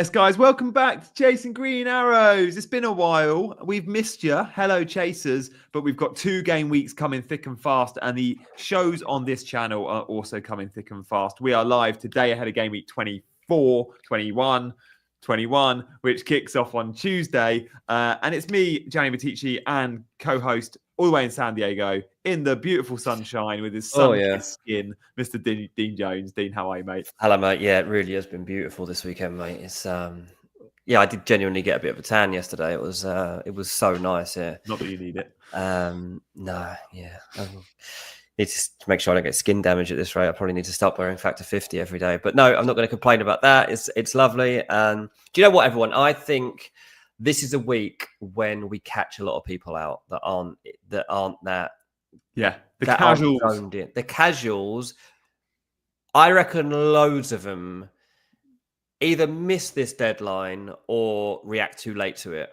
Yes, guys, welcome back to Chasing Green Arrows. It's been a while. We've missed you. Hello, Chasers. But we've got 2 game weeks coming thick and fast, and the shows on this channel are also coming thick and fast. We are live today ahead of game week 24, 21, 21, which kicks off on Tuesday. And it's me, Gianni Battici, and co-host all the way in San Diego in the beautiful sunshine with his sun-kissed skin, Mr. Dean Jones. Dean, how are you, mate? Hello, mate. Yeah, it really has been beautiful this weekend, mate. It's I did genuinely get a bit of a tan yesterday. It was so nice. Yeah. Not that you need it. No, yeah. Need to make sure I don't get skin damage at this rate. I probably need to start wearing Factor 50 every day. But no, I'm not going to complain about that. It's lovely. And do you know what, everyone? I think this is a week when we catch a lot of people out that aren't that. Yeah, the casuals. The casuals. I reckon loads of them either miss this deadline or react too late to it.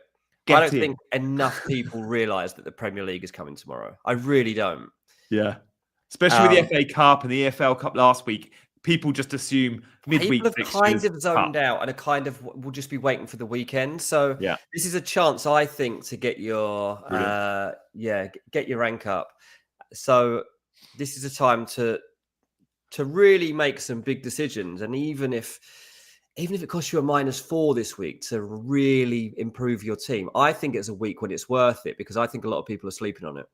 I don't think enough people realise that the Premier League is coming tomorrow. I really don't. Yeah. Especially with the FA Cup and the EFL Cup last week. People just assume midweek fixtures. People have kind of zoned out and are kind of will just be waiting for the weekend. So this is a chance, I think, to get your get your rank up. So this is a time to really make some big decisions, and even if it costs you a -4 this week to really improve your team, I think it's a week when it's worth it because I think a lot of people are sleeping on it.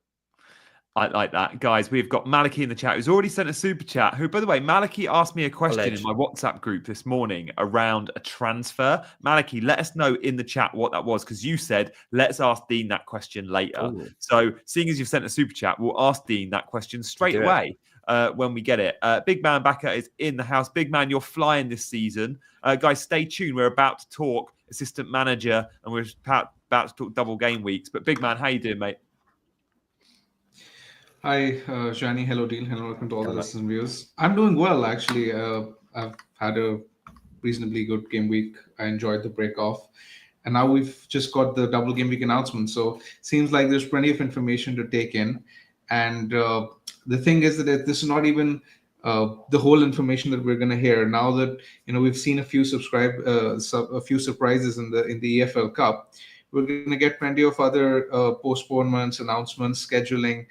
I like that. Guys, we've got Maliki in the chat who's already sent a super chat. Who, by the way, Maliki asked me a question in my WhatsApp group this morning around a transfer. Maliki, let us know in the chat what that was because you said, let's ask Dean that question later. Ooh. So seeing as you've sent a super chat, we'll ask Dean that question straight away when we get it. Big Man Backer is in the house. Big Man, you're flying this season. Guys, stay tuned. We're about to talk assistant manager and we're about to talk double game weeks. But Big Man, how you doing, mate? Hi, Gianni. Hello, Dean. Hello, welcome to all the listeners and viewers. I'm doing well, actually. I've had a reasonably good game week. I enjoyed the break off. And now we've just got the double game week announcement. So seems like there's plenty of information to take in. And the thing is that this is not even the whole information that we're going to hear. Now that we've seen a few surprises in the EFL Cup, we're going to get plenty of other postponements, announcements, scheduling.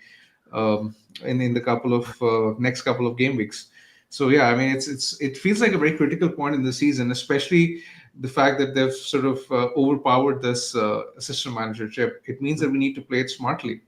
In the next couple of game weeks. So yeah, I mean it feels like a very critical point in the season, especially the fact that they've sort of overpowered this assistant managership. It means that we need to play it smartly.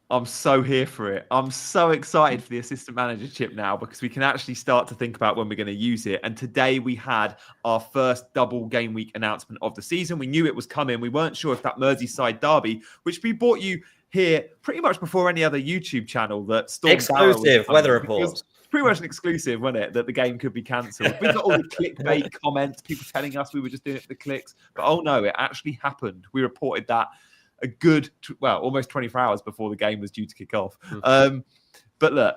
I'm so here for it. I'm so excited for the assistant managership now because we can actually start to think about when we're going to use it. And today we had our first double game week announcement of the season. We knew it was coming. We weren't sure if that Merseyside derby, which we brought you here pretty much before any other YouTube channel that stormed exclusive weather reports. Pretty much an exclusive, wasn't it? That the game could be cancelled. We got all the clickbait comments, people telling us we were just doing it for the clicks. But oh no, it actually happened. We reported that a good, almost 24 hours before the game was due to kick off. But look,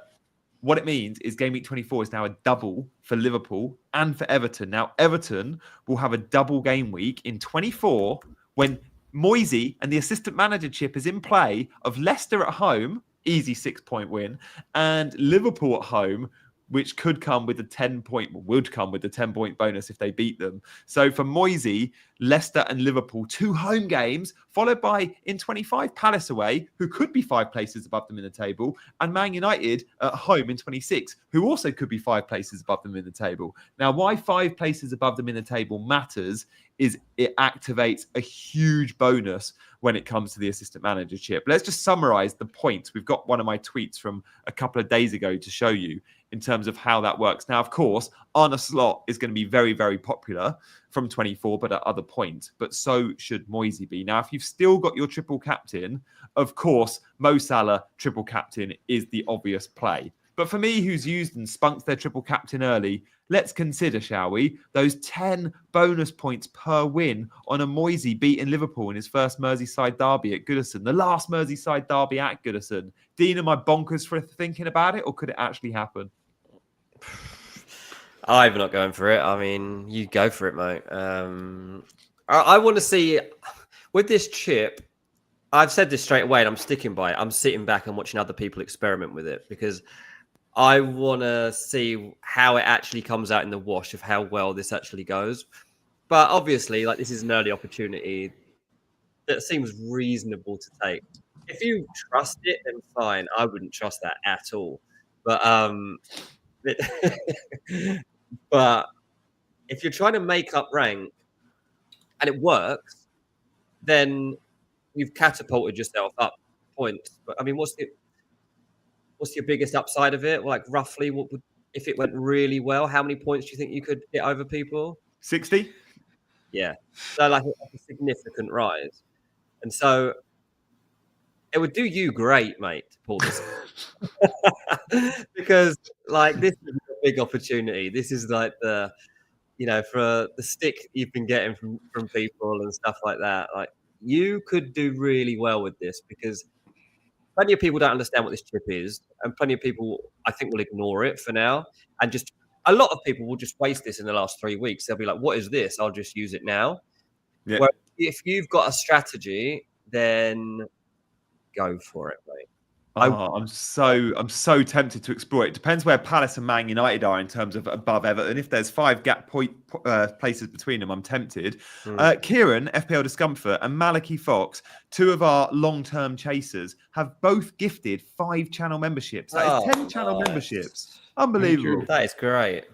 what it means is game week 24 is now a double for Liverpool and for Everton. Now, Everton will have a double game week in 24 when Moisey and the assistant managership is in play of Leicester at home, easy 6-point win, and Liverpool at home, which would come with a 10-point bonus if they beat them. So for Moisey, Leicester and Liverpool, 2 home games, followed by in 25 Palace away, who could be 5 places above them in the table, and Man United at home in 26, who also could be 5 places above them in the table. Now, why 5 places above them in the table matters is it activates a huge bonus when it comes to the assistant managership. Let's just summarize the points. We've got one of my tweets from a couple of days ago to show you in terms of how that works. Now, of course, Arne Slot is going to be very, very popular from 24, but at other points. But so should Moisey be. Now, if you've still got your triple captain, of course, Mo Salah triple captain is the obvious play. But for me, who's used and spunked their triple captain early, let's consider, shall we, those 10 bonus points per win on a Moisey beating Liverpool in his first Merseyside derby at Goodison, the last Merseyside derby at Goodison. Dean, am I bonkers for thinking about it, or could it actually happen? I'm not going for it. I mean, you go for it, mate. I want to see, with this chip, I've said this straight away and I'm sticking by it. I'm sitting back and watching other people experiment with it because I want to see how it actually comes out in the wash of how well this actually goes. But obviously, like, this is an early opportunity that seems reasonable to take. If you trust it, then fine. I wouldn't trust that at all. But but if you're trying to make up rank and it works, then you've catapulted yourself up points. But I mean, what's your biggest upside of it? Like, roughly, what would, if it went really well, how many points do you think you could get over people? 60. Yeah, so like a significant rise, and so it would do you great, mate, to pull this because like this is a big opportunity. This is like the, for the stick you've been getting from people and stuff like that. Like, you could do really well with this because plenty of people don't understand what this chip is, and plenty of people, I think, will ignore it for now, and just a lot of people will just waste this in the last 3 weeks. They'll be like, "What is this? I'll just use it now." Yeah. Whereas if you've got a strategy, then go for it, mate. I'm so tempted to explore it. Depends where Palace and Man United are in terms of above Everton. If there's 5 gap places between them, I'm tempted. Kieran, FPL Discomfort, and Malachi Fox, 2 of our long-term chasers, have both gifted 5 channel memberships. That is 10 channel memberships. Unbelievable. That is great.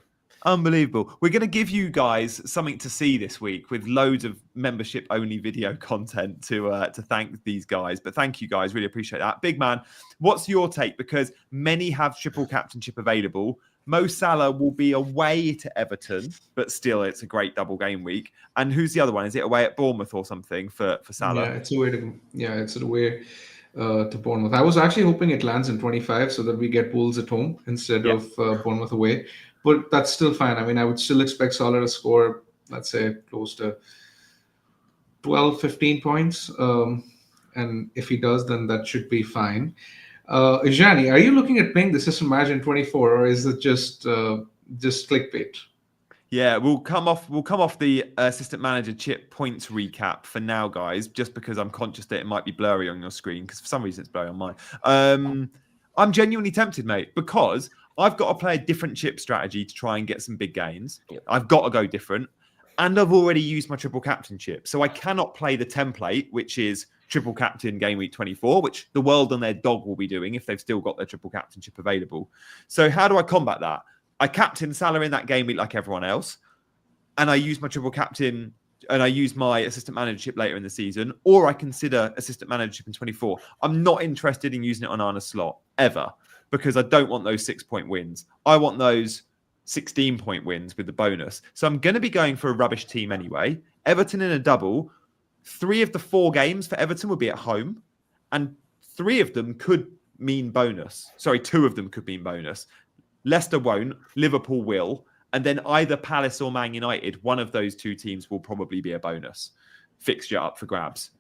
Unbelievable. We're going to give you guys something to see this week with loads of membership-only video content to thank these guys. But thank you, guys. Really appreciate that. Big man, what's your take? Because many have triple captainship available. Mo Salah will be away to Everton, but still, it's a great double game week. And who's the other one? Is it away at Bournemouth or something for Salah? Yeah, it's away to Bournemouth. I was actually hoping it lands in 25 so that we get Wolves at home instead of Bournemouth away. But that's still fine. I mean, I would still expect Salah to score, let's say, close to 12, 15 points. And if he does, then that should be fine. Jani, are you looking at playing the System Manager in 24, or is it just clickbait? Yeah, we'll come off the assistant manager chip points recap for now, guys, just because I'm conscious that it might be blurry on your screen, because for some reason it's blurry on mine. I'm genuinely tempted, mate, because I've got to play a different chip strategy to try and get some big gains. I've got to go different. And I've already used my triple captain chip. So I cannot play the template, which is triple captain game week 24, which the world and their dog will be doing if they've still got their triple captain chip available. So how do I combat that? I captain Salah in that game week like everyone else. And I use my triple captain and I use my assistant managership later in the season, or I consider assistant managership in 24. I'm not interested in using it on Arna's slot ever, because I don't want those 6-point wins. I want those 16-point wins with the bonus. So I'm going to be going for a rubbish team anyway. Everton in a double. 3 of the 4 games for Everton will be at home, and 3 of them could mean bonus. Sorry, 2 of them could mean bonus. Leicester won't. Liverpool will. And then either Palace or Man United, one of those 2 teams will probably be a bonus fixture up for grabs.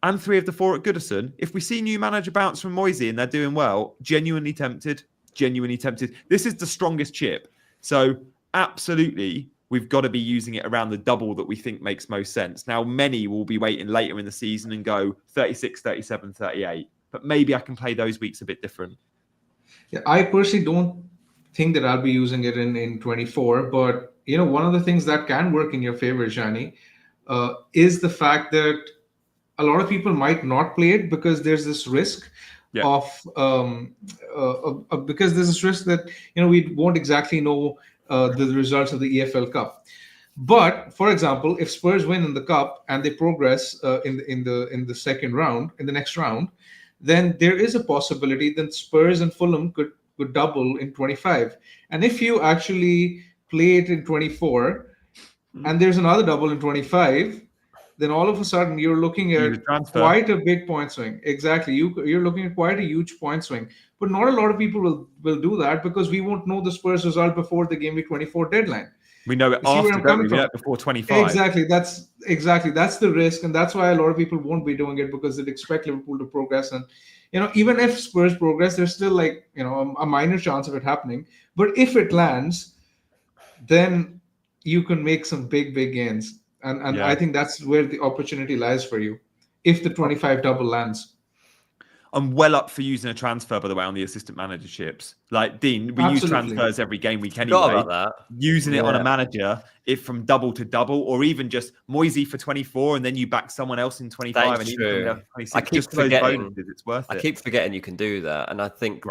And 3 of the 4 at Goodison. If we see new manager bounce from Moisey and they're doing well, genuinely tempted. This is the strongest chip. So absolutely, we've got to be using it around the double that we think makes most sense. Now, many will be waiting later in the season and go 36, 37, 38. But maybe I can play those weeks a bit different. Yeah, I personally don't think that I'll be using it in 24. But, one of the things that can work in your favor, Jani, is the fact that a lot of people might not play it because there's this risk because there's this risk that we won't exactly know the results of the EFL Cup. But for example, if Spurs win in the cup and they progress in the second round, in the next round, then there is a possibility that Spurs and Fulham could double in 25. And if you actually play it in 24 and there's another double in 25, then all of a sudden you're looking at quite a big point swing. Exactly. You're looking at quite a huge point swing. But not a lot of people will do that because we won't know the Spurs result before the game week 24 deadline. We know it after, don't we? We know it before 25. Exactly. That's the risk. And that's why a lot of people won't be doing it, because they'd expect Liverpool to progress. And, even if Spurs progress, there's still a minor chance of it happening. But if it lands, then you can make some big gains. And I think that's where the opportunity lies for you if the 25 double lands. I'm well up for using a transfer, by the way, on the assistant managerships. Like Dean, we use transfers every game week anyway. Forgot about that. Using it on a manager, if from double to double, or even just Moisey for 24, and then you back someone else in 25, That's and true. even 26. I keep just forgetting. Those bonuses, it's worth it. I keep forgetting you can do that, and I think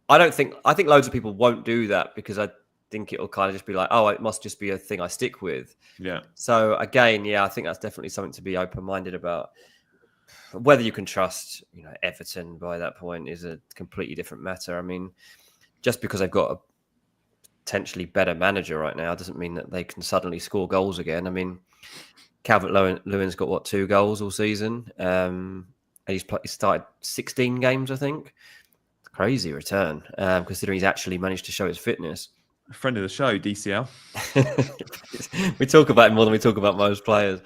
I think loads of people won't do that because I think it'll kind of just be like, oh, it must just be a thing I stick with. Yeah. So again, I think that's definitely something to be open-minded about. Whether you can trust, Everton by that point is a completely different matter. I mean, just because they've got a potentially better manager right now doesn't mean that they can suddenly score goals again. I mean, Calvert-Lewin's got 2 goals all season, and he's started 16 games, I think. Crazy return, considering he's actually managed to show his fitness. A friend of the show, DCL. We talk about him more than we talk about most players.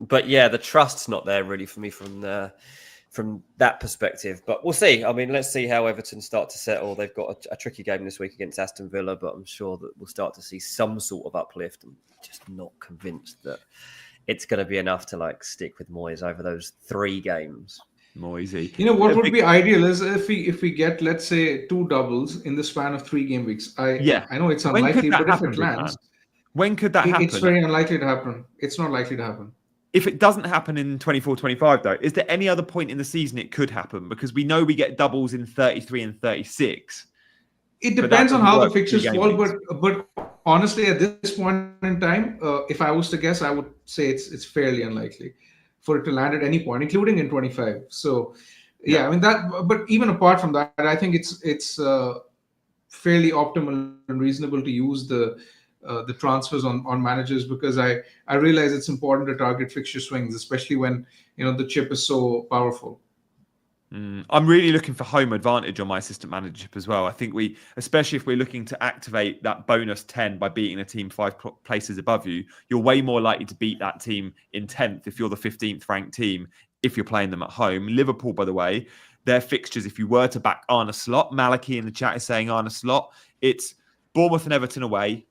But yeah, the trust's not there really for me from that perspective. But we'll see. I mean, let's see how Everton start to settle. They've got a tricky game this week against Aston Villa, but I'm sure that we'll start to see some sort of uplift. I'm just not convinced that it's going to be enough to stick with Moyes over those 3 games. Moisey. What would be ideal is if we get, let's say, 2 doubles in the span of 3 game weeks. I know it's unlikely, but if it lands, when could that happen? It's very unlikely to happen. It's not likely to happen. If it doesn't happen in 24-25, though, is there any other point in the season it could happen? Because we know we get doubles in 33 and 36. It depends on how the fixtures fall, but honestly, at this point in time, if I was to guess, I would say it's fairly unlikely for it to land at any point, including in 25. So, I mean that. But even apart from that, I think it's fairly optimal and reasonable to use the transfers on managers, because I realize it's important to target fixture swings, especially when the chip is so powerful. I'm really looking for home advantage on my assistant managership as well. I think especially if we're looking to activate that bonus 10 by beating a team 5 places above you, you're way more likely to beat that team in 10th if you're the 15th ranked team, if you're playing them at home. Liverpool, by the way, their fixtures, if you were to back Arne Slot, Maliki in the chat is saying Arne Slot, it's Bournemouth and Everton away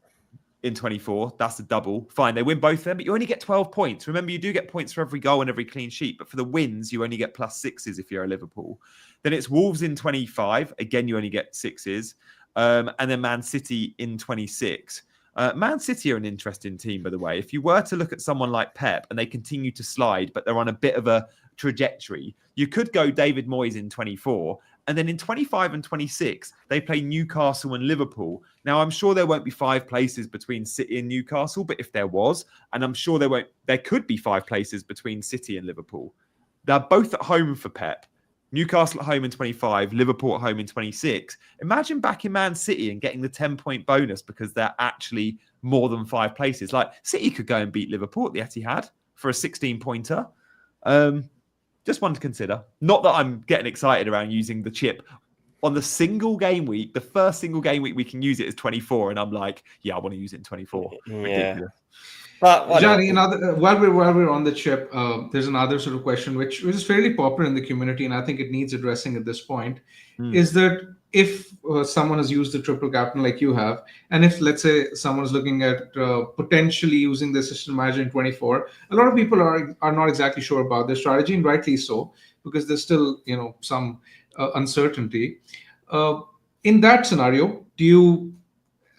in 24. That's a double. Fine, they win both of them, but you only get 12 points. Remember, you do get points for every goal and every clean sheet, but for the wins, you only get +6s if you're a Liverpool. Then it's Wolves in 25. Again, you only get 6s. And then Man City in 26. Man City are an interesting team, by the way. If you were to look at someone like Pep and they continue to slide, but they're on a bit of a trajectory, you could go David Moyes in 24. And then in 25 and 26, they play Newcastle and Liverpool. Now, I'm sure there won't be 5 places between City and Newcastle, but if there was, and I'm sure there could be 5 places between City and Liverpool. They're both at home for Pep. Newcastle at home in 25, Liverpool at home in 26. Imagine backing Man City and getting the 10-point bonus because they're actually more than 5 places. Like, City could go and beat Liverpool at the Etihad for a 16-pointer. Just one to consider. Not that I'm getting excited around using the chip on the single game week. The first single game week we can use it is 24, and I'm like, I want to use it in 24. Ridiculous. But Johnny, while we're on the chip, there's another sort of question which is fairly popular in the community, and I think it needs addressing at this point. Is that if someone has used the triple captain like you have, and if, let's say, someone's looking at potentially using the assistant manager in 24, a lot of people are not exactly sure about their strategy, and rightly so, because there's still some uncertainty. In that scenario,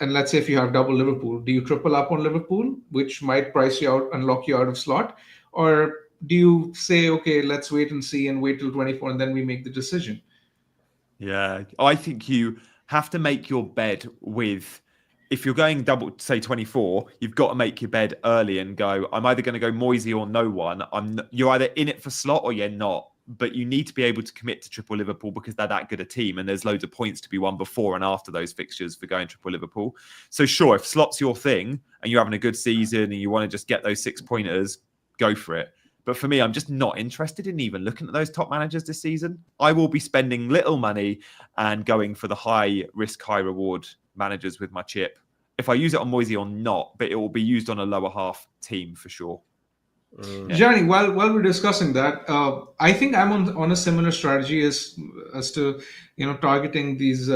and let's say if you have double Liverpool, do you triple up on Liverpool, which might price you out and lock you out of slot? Or do you say, okay, let's wait and see and wait till 24 and then we make the decision? Yeah, I think you have to make your bed with, if you're going double, say 24, you've got to make your bed early and go, I'm either going to go Moisey or no one. You're either in it for slot or you're not. But you need to be able to commit to triple Liverpool because they're that good a team and there's loads of points to be won before and after those fixtures for going triple Liverpool. So sure, if slot's your thing and you're having a good season and you want to just get those 6-pointers, go for it. But for me, I'm just not interested in even looking at those top managers this season. I will be spending little money and going for the high risk, high reward managers with my chip. If I use it on Moisey or not, but it will be used on a lower half team for sure. Johnny, while we're discussing that, I think I'm on a similar strategy as to targeting these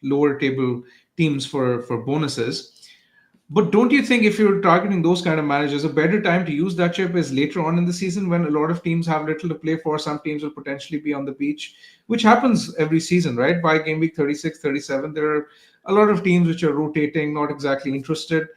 lower table teams for bonuses. But don't you think if you're targeting those kind of managers, a better time to use that chip is later on in the season when a lot of teams have little to play for? Some teams will potentially be on the beach, which happens every season, right? By game week 36, 37, there are a lot of teams which are rotating, not exactly interested.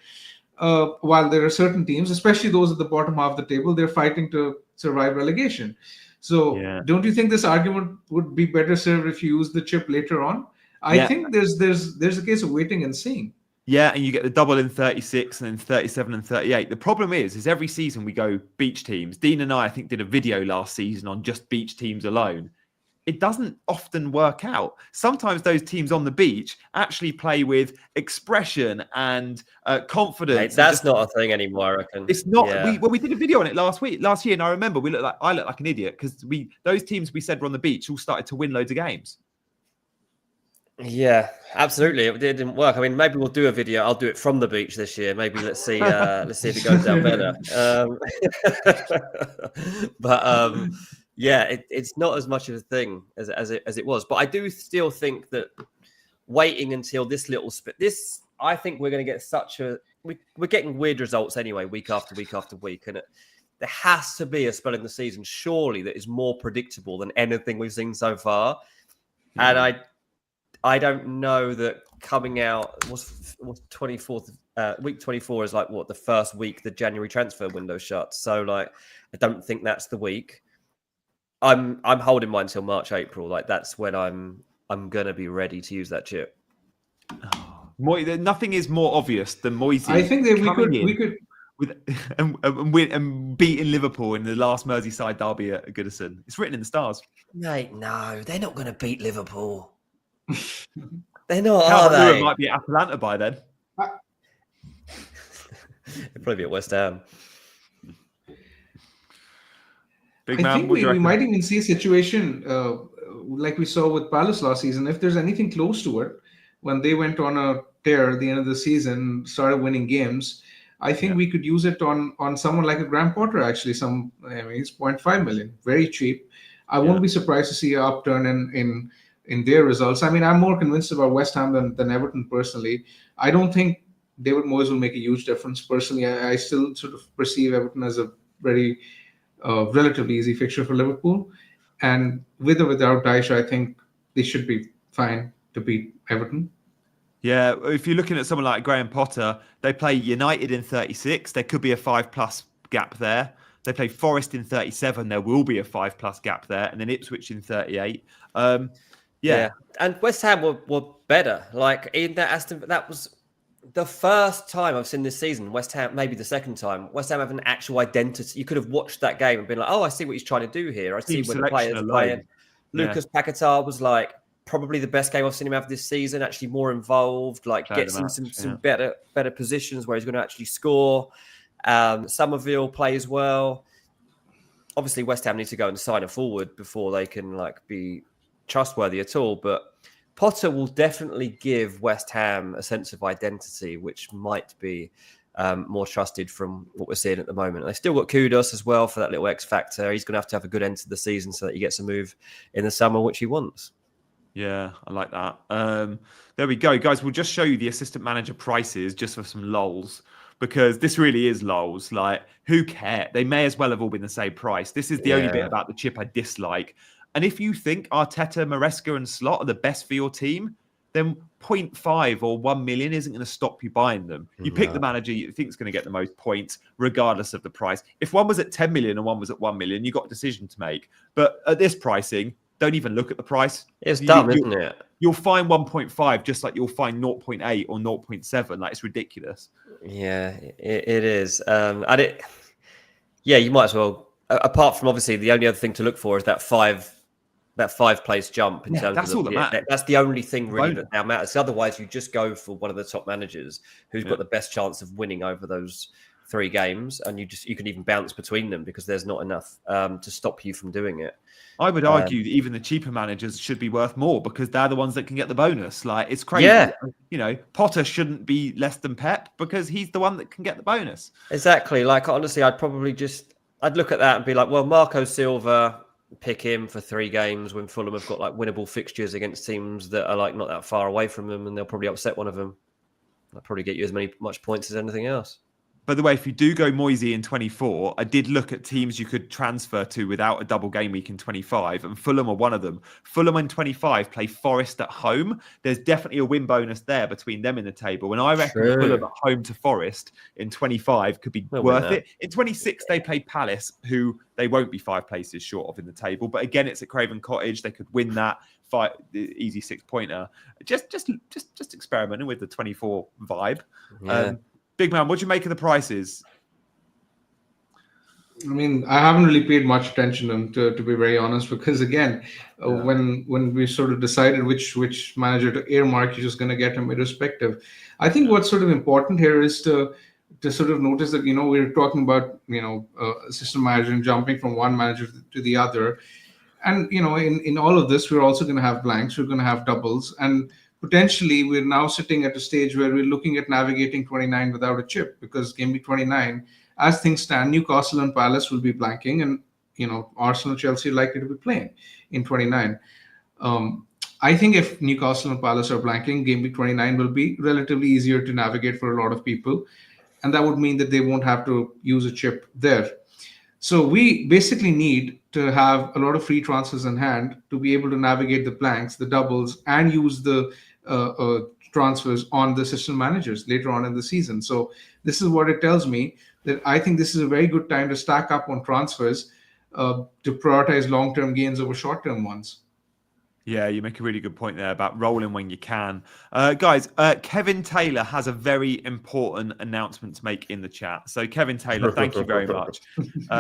While there are certain teams, especially those at the bottom half of the table, they're fighting to survive relegation. So Yeah. don't you think this argument would be better served if you use the chip later on? I think there's a case of waiting and seeing. Yeah, and you get the double in 36 and then 37 and 38. The problem is every season we go beach teams. Dean and I think, did a video last season on just beach teams alone. It doesn't often work out. Sometimes those teams on the beach actually play with expression and confidence. Mate, that's not a thing anymore, I reckon. It's not. Yeah. We did a video on it last year, and I remember I looked like an idiot because those teams we said were on the beach all started to win loads of games. Yeah, absolutely. It didn't work. I mean, maybe we'll do a video. I'll do it from the beach this year. Maybe let's see if it goes down better. Yeah, it's not as much of a thing as it was. But I do still think that waiting until this I think we're going to get we're getting weird results anyway, week after week after week, and there has to be a spell in the season, surely, that is more predictable than anything we've seen so far. Yeah. And I don't know that coming out was 24th week 24 is like what the first week the January transfer window shuts. So like I don't think that's the week. I'm holding mine until March, April. Like that's when I'm gonna be ready to use that chip. Nothing is more obvious than Moisey. I think that we could and beating Liverpool in the last Merseyside derby at Goodison. It's written in the stars. Mate, no, they're not going to beat Liverpool. They're not, are they? It might be at Atalanta by then. It'll probably be at West Ham. Big man, I think we might even see a situation like we saw with Palace last season. If there's anything close to it, when they went on a tear at the end of the season, started winning games, I think we could use it on someone like a Graham Potter. Actually, it's 0.5 million, very cheap. I won't be surprised to see an upturn in their results. I mean, I'm more convinced about West Ham than Everton personally. I don't think David Moyes will make a huge difference personally. I still sort of perceive Everton as a very relatively easy fixture for Liverpool, and with or without Dyche, I think they should be fine to beat Everton. Yeah, if you're looking at someone like Graham Potter, they play United in 36. There could be a 5+ gap there. They play Forest in 37. There will be a 5+ gap there, and then Ipswich in 38. Yeah, and West Ham were better. Like in that was the first time I've seen this season. West Ham, maybe the second time, West Ham have an actual identity. You could have watched that game and been like, "Oh, I see what he's trying to do here. I see where the players are playing." Lucas Paquetá was like probably the best game I've seen him have this season. Actually, more involved. Like gets in some better positions where he's going to actually score. Somerville plays well. Obviously, West Ham needs to go and sign a forward before they can like be trustworthy at all. But Potter will definitely give West Ham a sense of identity, which might be more trusted from what we're seeing at the moment. They still got Kudus as well for that little X factor. He's going to have a good end to the season so that he gets a move in the summer, which he wants. Yeah, I like that. There we go, guys. We'll just show you the assistant manager prices just for some lols, because this really is lols. Like, who cares? They may as well have all been the same price. This is the only bit about the chip I dislike. And if you think Arteta, Maresca, and Slot are the best for your team, then 0.5 or 1 million isn't going to stop you buying them. You pick the manager you think is going to get the most points, regardless of the price. If one was at 10 million and one was at 1 million, you got a decision to make. But at this pricing, don't even look at the price. It's dumb, isn't it? You'll find 1.5 just like you'll find 0.8 or 0.7. Like, it's ridiculous. Yeah, it is. You might as well. Apart from obviously the only other thing to look for is that five place jump in terms that's of all that matters. That's the only thing really that now matters. Otherwise, you just go for one of the top managers who's got the best chance of winning over those 3 games, and you can even bounce between them because there's not enough to stop you from doing it. I would argue that even the cheaper managers should be worth more because they're the ones that can get the bonus. Like, it's crazy. Yeah. You know, Potter shouldn't be less than Pep because he's the one that can get the bonus. Exactly. Like, honestly, I'd look at that and be like, well, Marco Silva, pick him for 3 games when Fulham have got like winnable fixtures against teams that are like not that far away from them, and they'll probably upset one of them. That'll probably get you as much points as anything else. By the way, if you do go Moisey in 24, I did look at teams you could transfer to without a double game week in 25, and Fulham are one of them. Fulham in 25 play Forest at home. There's definitely a win bonus there between them in the table, and I reckon Fulham at home to Forest in 25 could be worth it. In 26, they play Palace, who they won't be 5 places short of in the table, but again, it's at Craven Cottage. They could win that. Easy 6-pointer. Just experimenting with the 24 vibe. Yeah. Big man, what do you make of the prices? I mean, I haven't really paid much attention to be very honest, because again, when we sort of decided which manager to earmark, you're just going to get him irrespective. I think what's sort of important here is to sort of notice that, we're talking about, assistant manager and jumping from one manager to the other. And, in all of this, we're also going to have blanks, we're going to have doubles, and potentially we're now sitting at a stage where we're looking at navigating 29 without a chip, because game week 29, as things stand, Newcastle and Palace will be blanking, and Arsenal, Chelsea are likely to be playing in 29. I think if Newcastle and Palace are blanking, game week 29 will be relatively easier to navigate for a lot of people, and that would mean that they won't have to use a chip there. So we basically need to have a lot of free transfers in hand to be able to navigate the blanks, the doubles, and use the transfers on the assistant managers later on in the season. So this is what it tells me, that I think this is a very good time to stack up on transfers to prioritize long-term gains over short-term ones. Yeah, you make a really good point there about rolling when you can. Guys, Kevin Taylor has a very important announcement to make in the chat. So Kevin Taylor, thank you very much.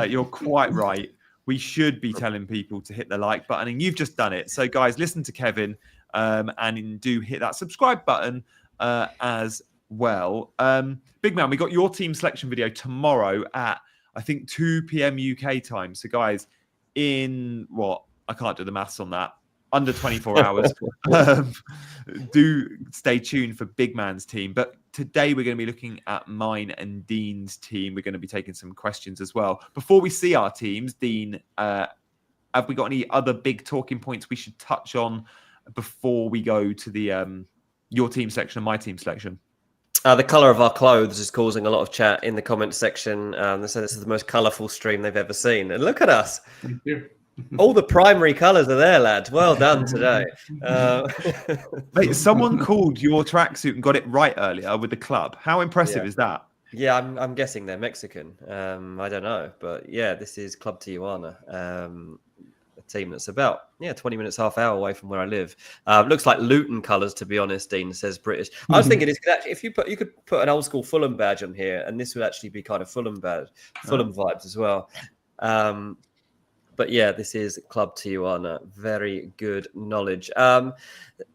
You're quite right. We should be telling people to hit the like button, and you've just done it. So guys, listen to Kevin and do hit that subscribe button as well. Big man, we got your team selection video tomorrow at, I think, 2 p.m. UK time. So guys, in what? I can't do the maths on that. Under 24 hours. Do stay tuned for Big Man's team. But today we're going to be looking at mine and Dean's team. We're going to be taking some questions as well. Before we see our teams, Dean, have we got any other big talking points we should touch on before we go to the your team selection and my team selection? The colour of our clothes is causing a lot of chat in the comment section. They say this is the most colourful stream they've ever seen. And look at us. Thank you. All the primary colours are there, lads. Well done today. Mate, someone called your tracksuit and got it right earlier with the club. How impressive is that? Yeah, I'm guessing they're Mexican. I don't know. But yeah, this is Club Tijuana, a team that's about 20 minutes, half hour away from where I live. Looks like Luton colours, to be honest, Dean says British. I was thinking this could actually, if you could put an old school Fulham badge on here, and this would actually be kind of Fulham vibes as well. But yeah, this is Club Tijuana. Very good knowledge.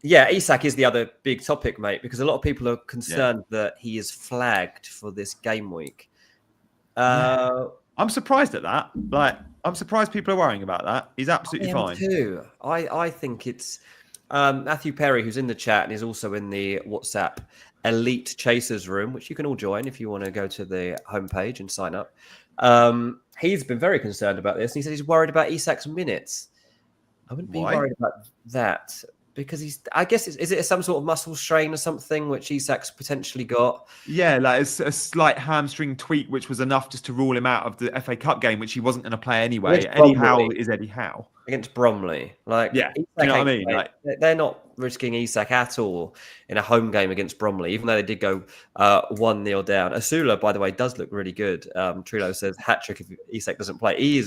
Isak is the other big topic, mate, because a lot of people are concerned that he is flagged for this game week. I'm surprised at that. I'm surprised people are worrying about that. He's absolutely fine. Too. I think it's Matthew Perry, who's in the chat and is also in the WhatsApp Elite Chasers room, which you can all join if you want to go to the homepage and sign up. He's been very concerned about this. And he said he's worried about Isak's minutes. I wouldn't be worried about that because I guess, is it some sort of muscle strain or something which Isak's potentially got? Yeah, like it's a slight hamstring tweak, which was enough just to rule him out of the FA Cup game, which he wasn't going to play anyway. Eddie Howe is Eddie Howe. Against Bromley. You know what I mean? They're not risking Isak at all in a home game against Bromley, even though they did go 1-0 down. Asula, by the way, does look really good. Trilo says hat-trick if Isak doesn't play.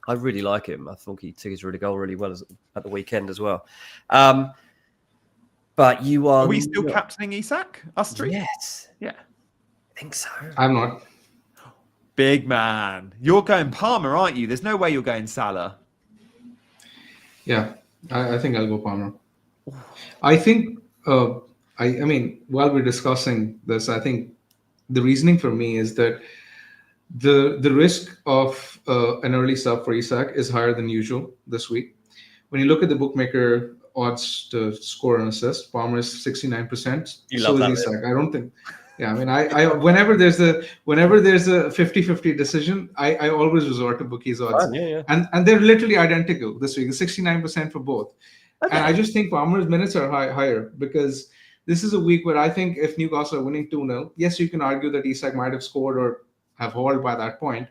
I really like him. I think he took his goal really well at the weekend as well. But you are... Are we still captaining Isak? Us three? Yes. Yeah. I think so. I'm not. Big man. You're going Palmer, aren't you? There's no way you're going Salah. Yeah, I think I'll go Palmer. I think, I mean, while we're discussing this, I think the reasoning for me is that the risk of an early sub for Isak is higher than usual this week. When you look at the bookmaker odds to score an assist, Palmer is 69%. So is Isak. I don't think. Yeah, I mean, I whenever there's a 50-50 decision, I always resort to bookies odds. And they're literally identical this week. It's 69% for both. Okay. And I just think Palmer's minutes are higher because this is a week where I think if Newcastle are winning 2-0, yes, you can argue that Isak might have scored or have hauled by that point.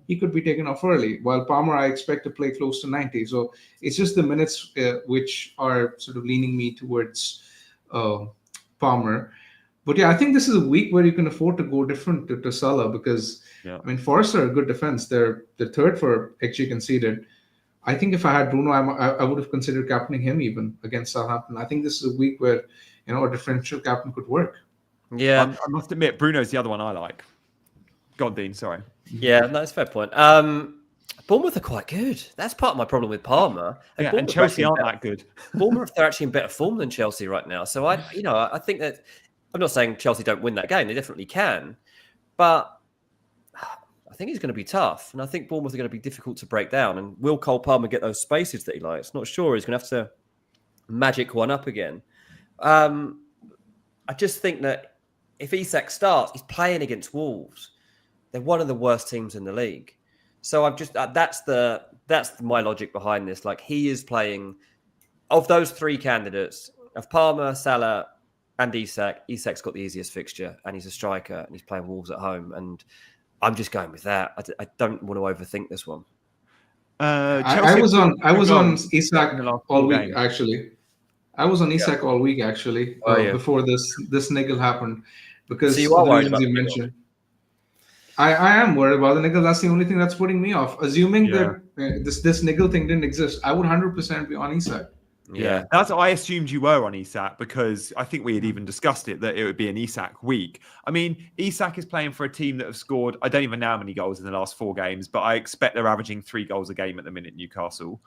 He could be taken off early. While Palmer, I expect to play close to 90. So it's just the minutes which are sort of leaning me towards Palmer. But yeah, I think this is a week where you can afford to go different to Salah because, I mean, Forest are a good defense. They're third for XG conceded. I think if I had Bruno, I would have considered captaining him even against Southampton. I think this is a week where, a differential captain could work. Yeah. I must admit, Bruno's the other one I like. Go on, Dean, sorry. Yeah, no, that's a fair point. Bournemouth are quite good. That's part of my problem with Palmer. And Chelsea aren't that good. Bournemouth are actually in better form than Chelsea right now. So I think that I'm not saying Chelsea don't win that game. They definitely can. But I think it's going to be tough. And I think Bournemouth are going to be difficult to break down. And will Cole Palmer get those spaces that he likes? Not sure. He's going to have to magic one up again. I just think that if Isak starts, he's playing against Wolves. They're one of the worst teams in the league. So I've just that's my logic behind this. Like, he is playing of those three candidates of Palmer, Salah, and Isak. Isak's got the easiest fixture, and he's a striker, and he's playing Wolves at home. And I'm just going with that. I don't want to overthink this one. I was on Isak all week actually. I was on Isak all week actually before this niggle happened because so you are worried about you mentioned. I am worried about the niggle. That's the only thing that's putting me off. Assuming that this niggle thing didn't exist, I would 100% be on Isak. Yeah, I assumed you were on Isak because I think we had even discussed it that it would be an Isak week. I mean, Isak is playing for a team that have scored, I don't even know how many goals in the last 4 games, but I expect they're averaging 3 goals a game at the minute, Newcastle.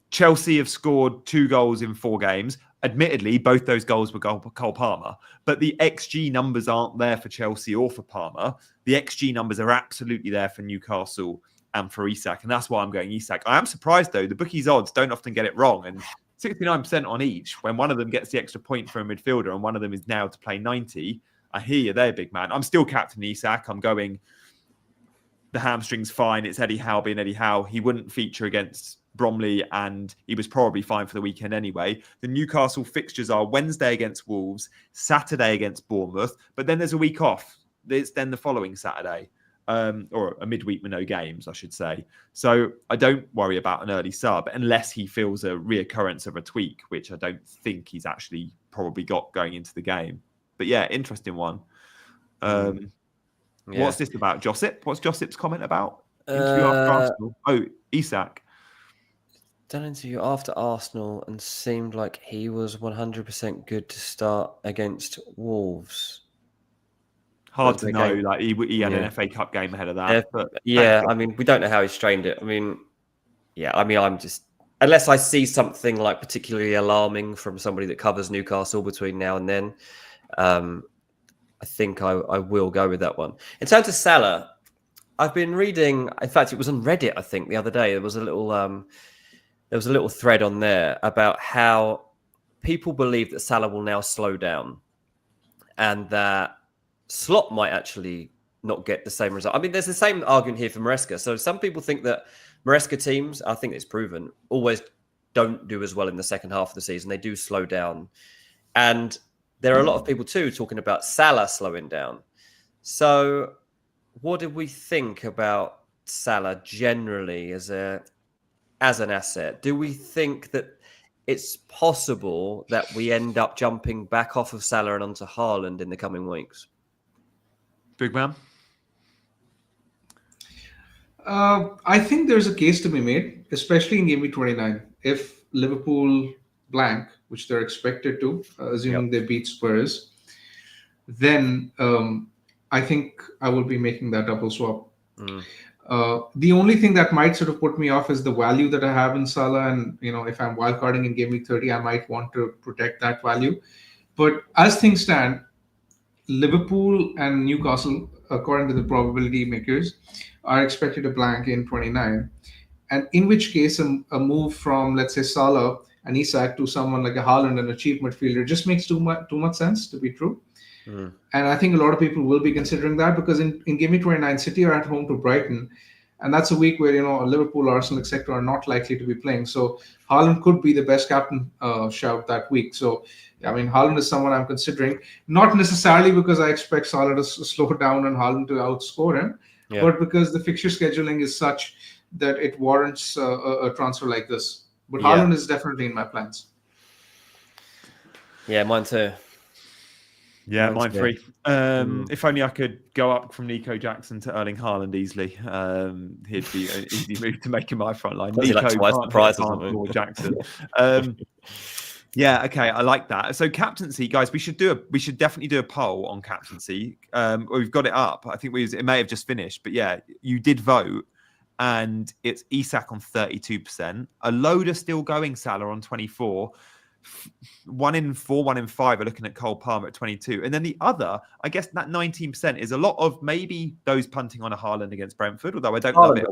Chelsea have scored 2 goals in 4 games. Admittedly, both those goals were Cole Palmer, but the XG numbers aren't there for Chelsea or for Palmer. The XG numbers are absolutely there for Newcastle and for Isak, and that's why I'm going Isak. I am surprised, though. The bookies' odds don't often get it wrong, and 69% on each, when one of them gets the extra point for a midfielder and one of them is now to play 90. I hear you there, big man. I'm still captain Isak. I'm going, the hamstring's fine. It's Eddie Howe being Eddie Howe. He wouldn't feature against Bromley, and he was probably fine for the weekend anyway. The Newcastle fixtures are Wednesday against Wolves, Saturday against Bournemouth, but then there's a week off. It's then the following Saturday, or a midweek with no games, I should say. So I don't worry about an early sub unless he feels a reoccurrence of a tweak, which I don't think he's actually probably got going into the game. But yeah, interesting one. What's this about, Josip? What's Josip's comment about? Interview after Arsenal. Oh, Isak. Done interview after Arsenal and seemed like he was 100% good to start against Wolves. Hard to know. Like he had an FA Cup game ahead of that. I mean, we don't know how he strained it. I mean, I'm just, unless I see something like particularly alarming from somebody that covers Newcastle between now and then, I think I will go with that one. In terms of Salah, I've been reading. In fact, it was on Reddit. I think the other day there was a little thread on there about how people believe that Salah will now slow down and that Slot might actually not get the same result. I mean, there's the same argument here for Maresca. So some people think that Maresca teams, I think it's proven, always don't do as well in the second half of the season. They do slow down. And there are a lot of people too talking about Salah slowing down. So what do we think about Salah generally as an asset? Do we think that it's possible that we end up jumping back off of Salah and onto Haaland in the coming weeks? Big man? I think there's a case to be made, especially in Gameweek 29. If Liverpool blank, which they're expected to, assuming they beat Spurs, then I think I will be making that double swap. The only thing that might sort of put me off is the value that I have in Salah, and if I'm wildcarding in Gameweek 30, I might want to protect that value. But as things stand, Liverpool and Newcastle, according to the probability makers, are expected to blank in 29, and in which case a move from, let's say, Salah and Isak to someone like a Haaland and a cheap midfielder just makes too much sense to be true. And I think a lot of people will be considering that because in Game Week 29, City are at home to Brighton, And that's a week where, Liverpool, Arsenal, etc. are not likely to be playing. So Haaland could be the best captain shout that week. So, Haaland is someone I'm considering, not necessarily because I expect Salah to slow down and Haaland to outscore him, but because the fixture scheduling is such that it warrants a transfer like this. But Haaland is definitely in my plans. Yeah, mine too. Yeah, mine free. If only I could go up from Nico Jackson to Erling Haaland easily. He'd be an easy move to make in my front line. Nico like twice the price or Jackson. Yeah, okay, I like that. So captaincy, guys, we should definitely do a poll on captaincy. We've got it up. I think it may have just finished, but yeah, you did vote, and it's Isak on 32%. A load are still going Salah on 24%. 1 in 4, 1 in 5 are looking at Cole Palmer at 22, and then the other, I guess that 19% is a lot of maybe those punting on a Haaland against Brentford. Although I don't love it.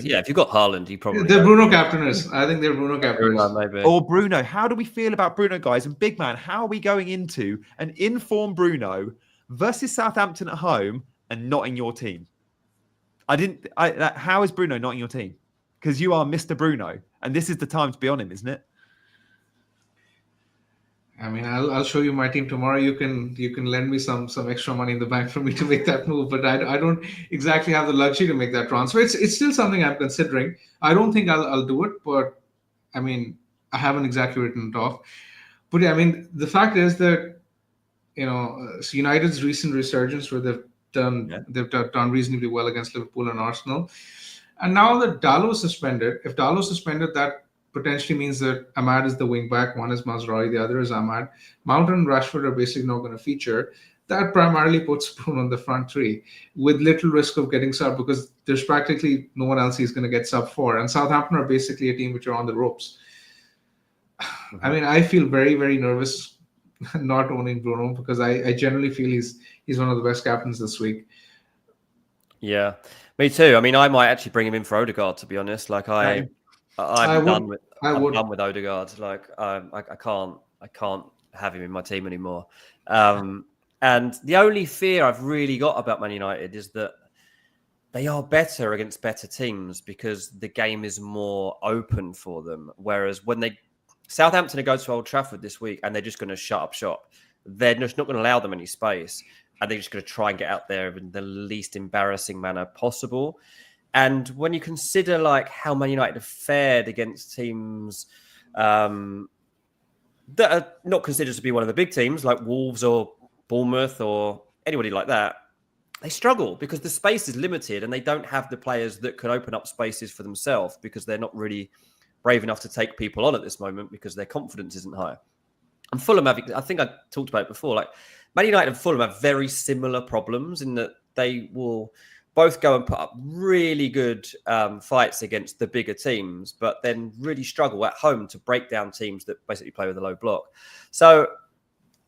Yeah, if you've got Haaland, you probably they're Bruno captainers. I think they're Bruno captainers. Maybe. Or Bruno. How do we feel about Bruno, guys? And big man, how are we going into an informed Bruno versus Southampton at home and not in your team? How is Bruno not in your team? Because you are Mr. Bruno, and this is the time to be on him, isn't it? I'll show you my team tomorrow. You can lend me some extra money in the bank for me to make that move, but I don't exactly have the luxury to make that transfer. It's still something I'm considering. I don't think I'll do it, but I haven't exactly written it off. But the fact is that United's recent resurgence, where they've done reasonably well against Liverpool and Arsenal, and now that Dalot's suspended, if Dalot's suspended, that potentially means that Ahmad is the wing back. One is Mazraoui, the other is Ahmad. Mount and Rashford are basically not going to feature. That primarily puts Bruno on the front three with little risk of getting subbed, because there's practically no one else he's going to get subbed for. And Southampton are basically a team which are on the ropes. I feel very, very nervous not owning Bruno, because I generally feel he's one of the best captains this week. Yeah, me too. I might actually bring him in for Odegaard, to be honest. I'm done with Odegaard. I can't have him in my team anymore. And the only fear I've really got about Man United is that they are better against better teams because the game is more open for them. Whereas when Southampton are going to Old Trafford this week and they're just going to shut up shop, they're just not going to allow them any space, and they're just going to try and get out there in the least embarrassing manner possible. And when you consider how Man United have fared against teams that are not considered to be one of the big teams, like Wolves or Bournemouth or anybody like that, they struggle because the space is limited and they don't have the players that can open up spaces for themselves, because they're not really brave enough to take people on at this moment because their confidence isn't high. And Fulham I think I talked about it before, Man United and Fulham have very similar problems in that they will both go and put up really good fights against the bigger teams, but then really struggle at home to break down teams that basically play with a low block. So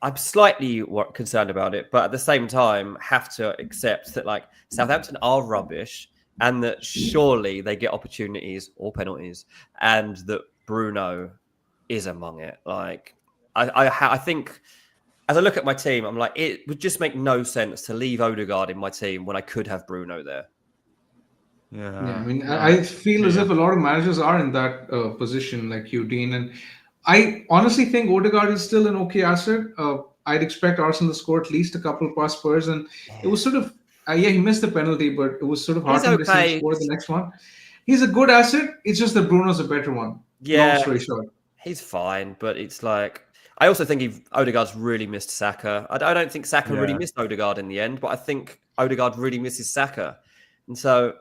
I'm slightly concerned about it, but at the same time, have to accept that Southampton are rubbish, and that surely they get opportunities or penalties, and that Bruno is among it. I think, as I look at my team, I'm it would just make no sense to leave Odegaard in my team when I could have Bruno there. Yeah, I feel as if a lot of managers are in that position, like you, Dean. And I honestly think Odegaard is still an okay asset. I'd expect Arsenal to score at least a couple past Spurs, and it was sort of he missed the penalty, but it was sort of hard to score the next one. He's a good asset. It's just that Bruno's a better one. Yeah, long story short, he's fine, but it's I also think Odegaard's really missed Saka. I don't think Saka really missed Odegaard in the end, but I think Odegaard really misses Saka. And so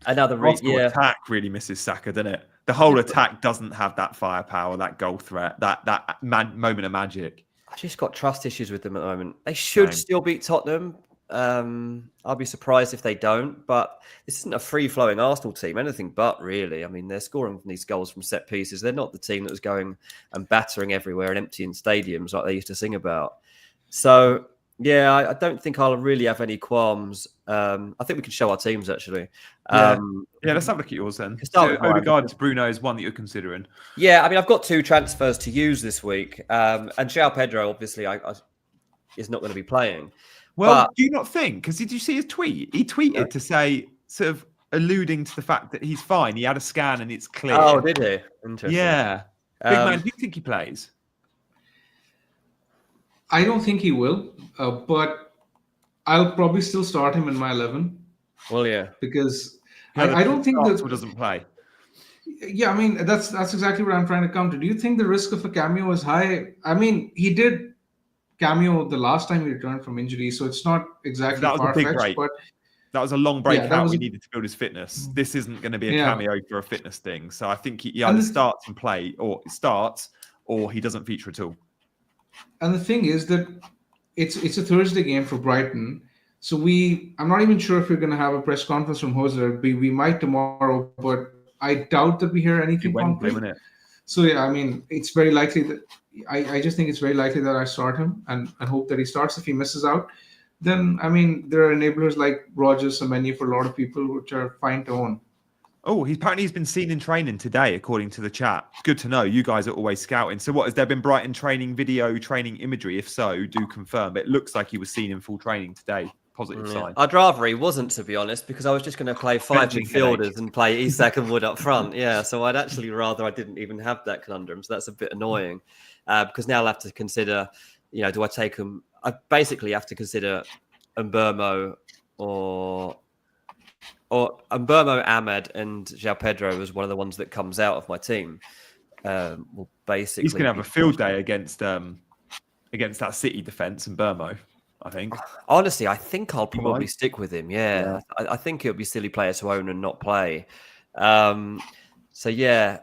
another attack really misses Saka, doesn't it? The whole attack doesn't have that firepower, that goal threat, that moment of magic. I just got trust issues with them at the moment. They should still beat Tottenham. I'll be surprised if they don't, but this isn't a free-flowing Arsenal team, anything but, really. They're scoring these goals from set pieces. They're not the team that was going and battering everywhere and emptying stadiums like they used to sing about. So, yeah, I don't think I'll really have any qualms. I think we can show our teams, actually. Let's have a look at yours then. So Odegaard to Bruno is one that you're considering. Yeah, I've got 2 transfers to use this week. And João Pedro, obviously, is not going to be playing. Well, do you not think? Because did you see his tweet? He tweeted to say, sort of, alluding to the fact that he's fine. He had a scan and it's clear. Oh, did he? Interesting. Yeah. Big man, do you think he plays? I don't think he will, but I'll probably still start him in my 11. Well, yeah. Because I don't think that doesn't play. Yeah, I mean that's exactly what I'm trying to come to. Do you think the risk of a cameo is high? I mean, he did cameo the last time he returned from injury, so it's not exactly far-fetched. But that was a long break out. We needed to build his fitness. This isn't going to be a cameo for a fitness thing. So I think he either starts and play, or he doesn't feature at all. And the thing is that it's a Thursday game for Brighton. So I'm not even sure if we're going to have a press conference from Jose. We might tomorrow, but I doubt that we hear anything concrete. So yeah, I mean, it's very likely that I just think it's very likely that I start him and hope that he starts. If he misses out, then I mean, there are enablers like Rogers, Semenyo for a lot of people, which are fine to own. Oh, he's been seen in training today, according to the chat. Good to know. You guys are always scouting. So what, has there been Brighton training video, training imagery? If so, do confirm. It looks like he was seen in full training today. Positive sign. I'd rather he wasn't, to be honest, because I was just going to play 5 midfielders and play Isak and Wood up front. Yeah, so I'd actually rather I didn't even have that conundrum. So that's a bit annoying because now I'll have to consider, do I take him? I basically have to consider Mbeumo or Mbeumo, Ahmed, and João Pedro as one of the ones that comes out of my team. Well, basically, he's going to have a field day against that City defence and Mbeumo. I think. Honestly, I think I'll probably stick with him. Yeah. I think it would be silly players to own and not play. So yeah,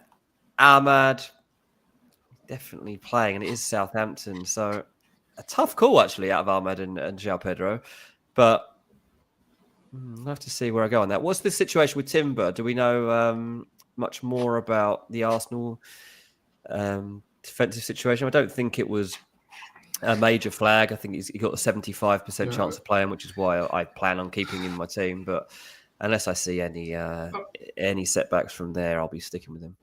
Ahmad definitely playing, and it is Southampton. So a tough call actually out of Ahmad and João Pedro, but I'll have to see where I go on that. What's the situation with Timber? Do we know much more about the Arsenal defensive situation? I don't think it was a major flag. I think he got a 75% chance of playing, which is why I plan on keeping him in my team. But unless I see any setbacks from there, I'll be sticking with him.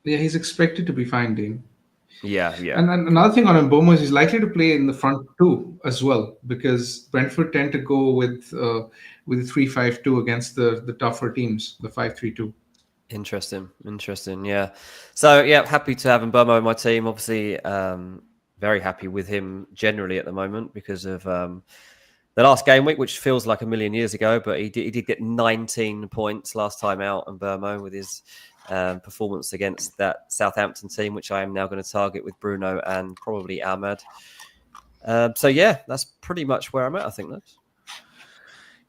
Yeah, he's expected to be fine, Dean. Yeah. And another thing on Mbeumo is he's likely to play in the front two as well, because Brentford tend to go with a 3-5-2 against the tougher teams, the 5-3-2. Interesting. Yeah. So yeah, happy to have Mbeumo in my team. Obviously, very happy with him generally at the moment because of the last game week, which feels like a million years ago. But he did get 19 points last time out, Mbeumo, with his performance against that Southampton team, which I am now going to target with Bruno and probably Ahmad. So yeah, that's pretty much where I'm at. I think that's.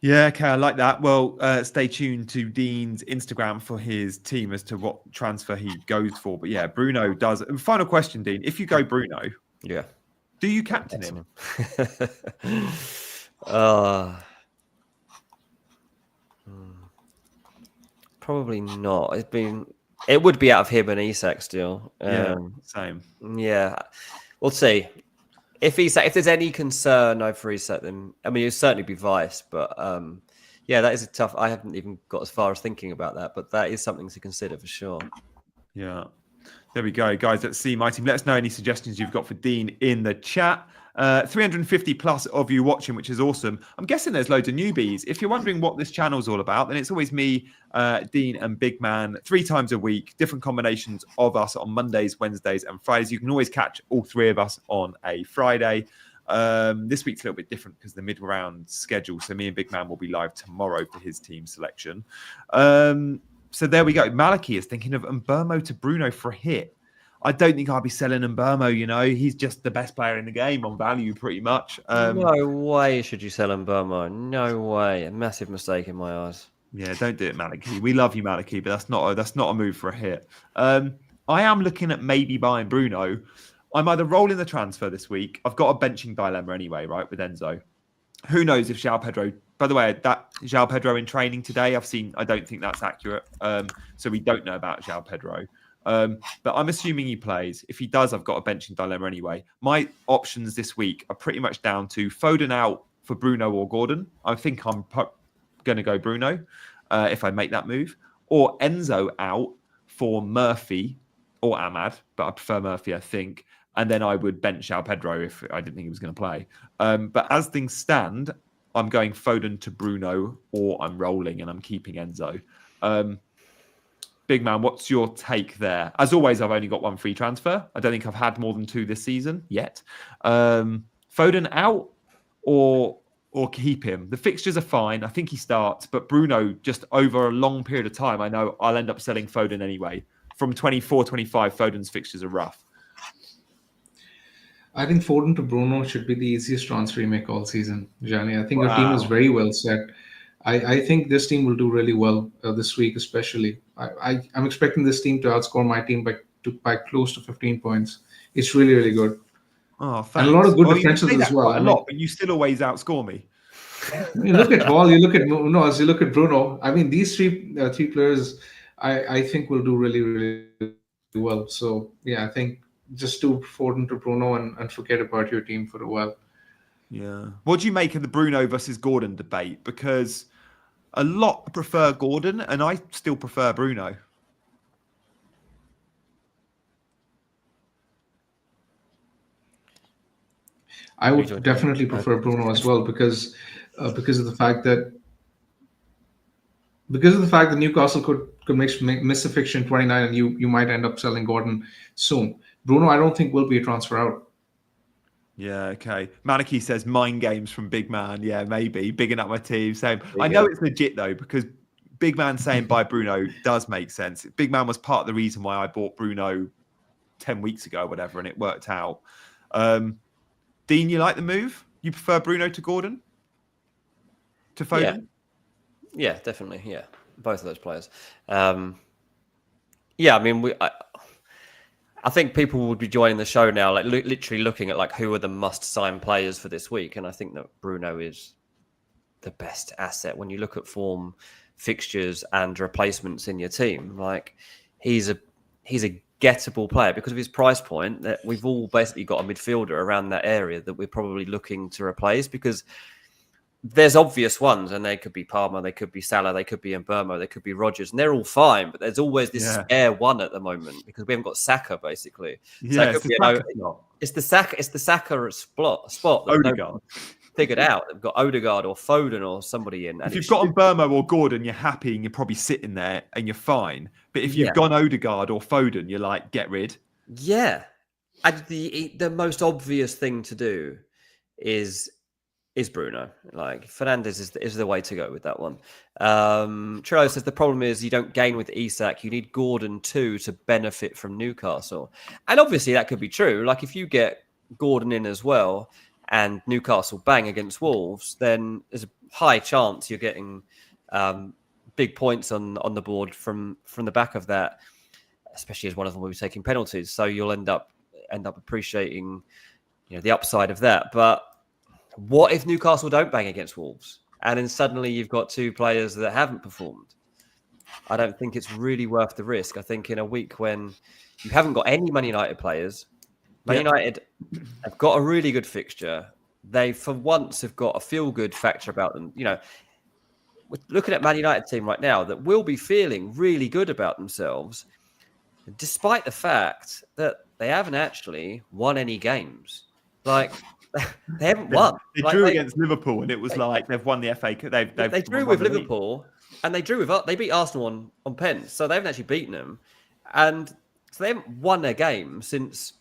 Yeah, okay, I like that. Well, stay tuned to Dean's Instagram for his team as to what transfer he goes for. But yeah, Bruno does. And final question, Dean. If you go Bruno, do you captain him? Probably not. It would be out of him and Isak still. Same. Yeah, we'll see. If there's any concern over Isak, then I mean, it'll certainly be Vice. But that is a tough. I haven't even got as far as thinking about that, but that is something to consider for sure. Yeah, there we go, guys. Let's see my team. Let us know any suggestions you've got for Dean in the chat. 350 plus of you watching, which is awesome. I'm guessing there's loads of newbies. If you're wondering what this channel's all about, then it's always me, Dean and Big Man, 3 times a week, different combinations of us on Mondays, Wednesdays and Fridays. You can always catch all 3 of us on a Friday. This week's a little bit different because the mid-round schedule. So me and Big Man will be live tomorrow for his team selection. So there we go. Maliki is thinking of Mbeumo to Bruno for a hit. I don't think I'll be selling Mbeumo, he's just the best player in the game on value pretty much. No way should you sell Mbeumo. No way. A massive mistake in my eyes. Yeah, don't do it, Maliki. We love you, Maliki, but that's not a move for a hit. I am looking at maybe buying Bruno. I'm either rolling the transfer this week. I've got a benching dilemma anyway, right, with Enzo. Who knows if João Pedro... By the way, that João Pedro in training today, I don't think that's accurate. So we don't know about João Pedro. But I'm assuming he plays. If he does, I've got a benching dilemma anyway. My options this week are pretty much down to Foden out for Bruno or Gordon. I think I'm going to go Bruno if I make that move. Or Enzo out for Murphy or Ahmad, but I prefer Murphy, I think. And then I would bench João Pedro if I didn't think he was going to play. But as things stand, I'm going Foden to Bruno, or I'm rolling and I'm keeping Enzo. Big man, what's your take there? As always, I've only got one free transfer. I don't think I've had more than 2 this season yet. Foden out or keep him? The fixtures are fine. I think he starts, but Bruno, just over a long period of time, I know I'll end up selling Foden anyway. From 24, 25, Foden's fixtures are rough. I think Foden to Bruno should be the easiest transfer you make all season, Johnny. I think your team is very well set. I think this team will do really well this week, especially. I'm expecting this team to outscore my team by close to 15 points. It's really, really good. Oh, thanks. And a lot of good defenses as well. A lot, but you still always outscore me. You look at Hall, you look at Bruno. I mean, these three players, I think will do really, really well. So yeah, I think just do Foden to Bruno and forget about your team for a while. Yeah. What do you make of the Bruno versus Gordon debate? Because a lot prefer Gordon, and I still prefer Bruno. I would definitely prefer Bruno as well because of the fact that Newcastle could miss a fixture in 29, and you might end up selling Gordon soon. Bruno, I don't think will be a transfer out. Yeah, okay. Manaki says mind games from Big Man. Yeah, maybe. Bigging up my team. Same. I know it's legit though, because Big Man saying buy Bruno does make sense. Big Man was part of the reason why I bought Bruno 10 weeks ago or whatever, and it worked out. Dean, you like the move? You prefer Bruno to Gordon? To Foden? Yeah, definitely. Yeah, both of those players. Yeah, I mean, I think people would be joining the show now, like literally looking at like who are the must-sign players for this week, and I think that Bruno is the best asset when you look at form, fixtures, and replacements in your team. Like he's a gettable player because of his price point. That we've all basically got a midfielder around that area that we're probably looking to replace because there's obvious ones, and they could be Palmer, they could be Salah, they could be Mbeumo, they could be Rodgers, and they're all fine. But there's always this spare one at the moment because we haven't got Saka basically. Yeah, so it's the Saka spot that Odegaard figured out. They've got Odegaard or Foden or somebody in. If you've got Mbeumo or Gordon, you're happy and you're probably sitting there and you're fine. But if you've gone Odegaard or Foden, you're like, get rid. Yeah, and the most obvious thing to do is Bruno. Like Fernandes is the way to go with that one. Trillo says the problem is you don't gain with Isak. You need Gordon too to benefit from Newcastle. And obviously that could be true. Like if you get Gordon in as well and Newcastle bang against Wolves, then there's a high chance you're getting big points on the board from the back of that, especially as one of them will be taking penalties. So you'll end up appreciating, the upside of that. But what if Newcastle don't bang against Wolves and then suddenly you've got two players that haven't performed? I don't think it's really worth the risk. I think in a week when you haven't got any Man United players, Man United have got a really good fixture. They, for once, have got a feel-good factor about them. We're looking at Man United team right now that will be feeling really good about themselves, despite the fact that they haven't actually won any games. Like, they haven't won. They drew against Liverpool, and it was like they've won the FA Cup. They drew with Liverpool, and they beat Arsenal on pens, so they haven't actually beaten them, and so they haven't won a game since